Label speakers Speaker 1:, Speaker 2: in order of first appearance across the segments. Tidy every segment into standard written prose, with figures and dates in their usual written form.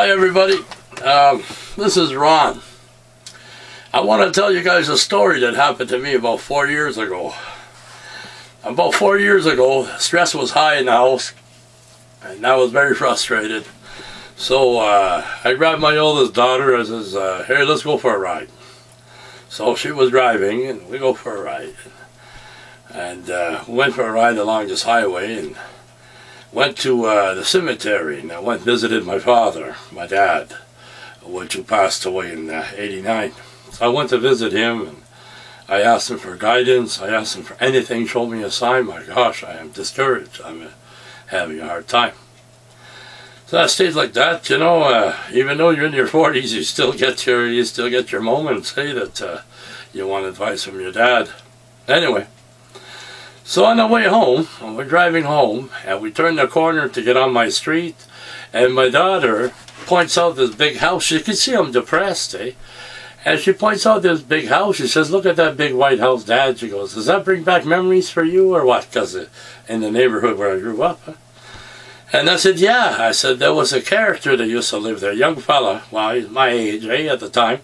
Speaker 1: Hi everybody, this is Ron. I want to tell you guys a story that happened to me about 4 years ago. About 4 years ago, stress was high in the house and I was very frustrated. So I grabbed my oldest daughter and says, "Hey, let's go for a ride." So she was driving and we go for a ride. And we went for a ride along this highway and went to the cemetery, and I went and visited my father, my dad, who passed away in '89. So I went to visit him, and I asked him for guidance. I asked him for anything, show me a sign. My gosh, I am discouraged. I'm having a hard time. So I stayed like that, you know. Even though you're in your 40s, you still get your moments, hey, that you want advice from your dad. Anyway. So on the way home, we're driving home, and we turn the corner to get on my street, and my daughter points out this big house. You can see I'm depressed, eh? And she points out this big house. She says, "Look at that big white house, Dad." She goes, "Does that bring back memories for you or what?" Because in the neighborhood where I grew up. Huh? And I said, "Yeah." I said, "There was a character that used to live there, a young fella. Well, he's my age, eh, at the time.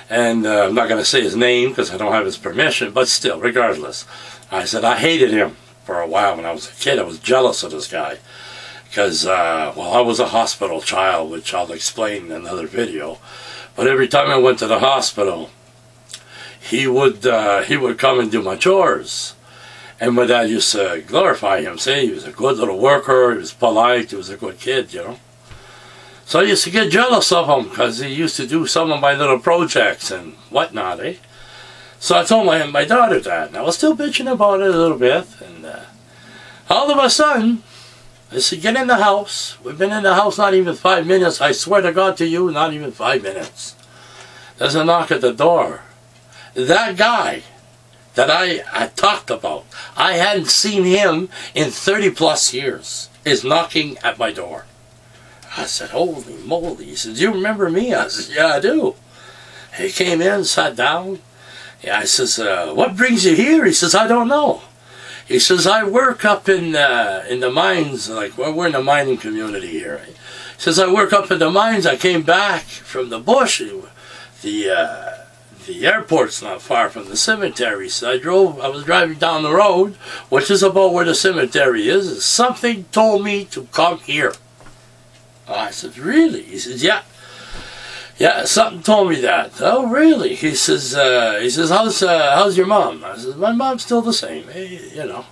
Speaker 1: And I'm not going to say his name because I don't have his permission, but still, regardless. I said, I hated him for a while when I was a kid. I was jealous of this guy. Because, well, I was a hospital child, which I'll explain in another video. But every time I went to the hospital, he would come and do my chores. And my dad used to glorify him, say he was a good little worker, he was polite, he was a good kid, you know. So I used to get jealous of him because he used to do some of my little projects and whatnot, eh? So I told my daughter that, and I was still bitching about it a little bit, and all of a sudden, I said, "Get in the house." We've been in the house not even 5 minutes. I swear to God to you, not even 5 minutes. There's a knock at the door. That guy that I talked about, I hadn't seen him in 30 plus years, is knocking at my door. I said, "Holy moly." He said, "Do you remember me?" I said, "Yeah, I do." He came in, sat down. Yeah, I says, "What brings you here?" He says, "I don't know." He says, "I work up in the mines, like, well, we're in a mining community here." He says, "I work up in the mines. I came back from the bush. The airport's not far from the cemetery. So I was driving down the road, which is about where the cemetery is, and something told me to come here." I said, "Really?" He says, "Yeah. Yeah, something told me that." "Oh, really?" He says, how's your mom?" I said, "My mom's still the same, you know."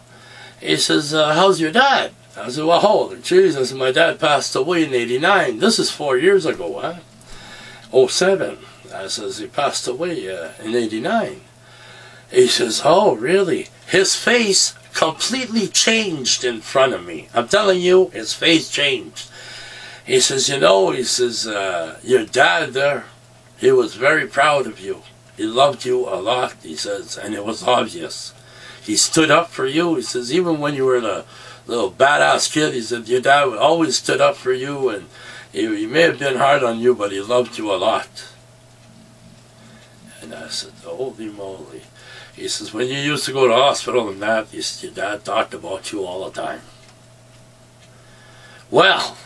Speaker 1: He says, "How's your dad?" I said, "Well, holy Jesus, my dad passed away in '89. This is 4 years ago, huh? '07. I says, he passed away in '89. He says, "Oh, really?" His face completely changed in front of me. I'm telling you, his face changed. He says, "You know," he says, "your dad there, he was very proud of you. He loved you a lot," he says, "and it was obvious. He stood up for you." He says, "Even when you were the little badass kid," he said, "your dad always stood up for you, and he may have been hard on you, but he loved you a lot." And I said, "Holy moly." He says, "When you used to go to the hospital and that, your dad talked about you all the time." Well,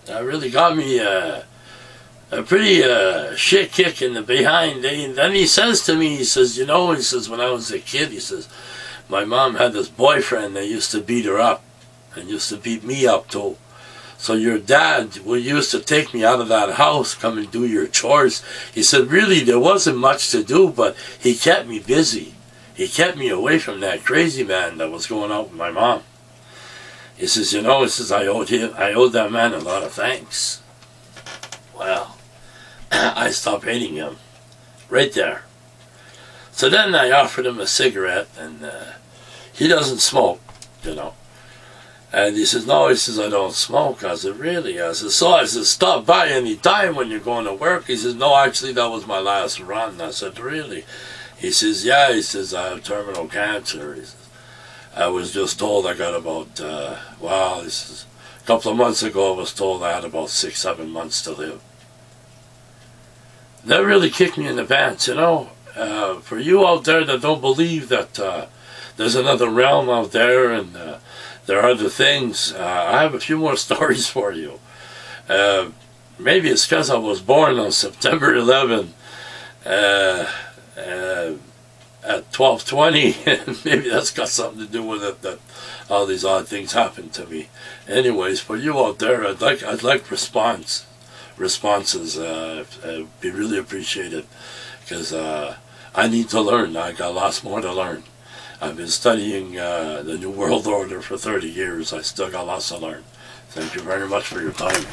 Speaker 1: that really got me a pretty shit kick in the behind. And then he says to me, he says, "You know," he says, "when I was a kid," he says, "my mom had this boyfriend that used to beat her up and used to beat me up too. So your dad used to take me out of that house, come and do your chores." He said, "Really, there wasn't much to do, but he kept me busy. He kept me away from that crazy man that was going out with my mom." He says, "You know," he says, I owed that man a lot of thanks." Well, I stopped hating him right there. So then I offered him a cigarette, and he doesn't smoke, you know. And he says, "No," he says, "I don't smoke." I said, "Really?" I said, "So," I said, "stop by any time when you're going to work." He says, "No, actually, that was my last run." I said, "Really?" He says, "Yeah," he says, "I have terminal cancer." He says, "I was just told I got about, well," he says, "a couple of months ago I was told I had about 6-7 months to live." That really kicked me in the pants, you know. For you out there that don't believe that there's another realm out there and there are other things, I have a few more stories for you. maybe it's because I was born on September 11 at 12:20. Maybe that's got something to do with it, that all these odd things happen to me. Anyways, for you out there, I'd like responses. Be really appreciated, because I need to learn. I got lots more to learn. I've been studying the New World Order for 30 years. I still got lots to learn. Thank you very much for your time.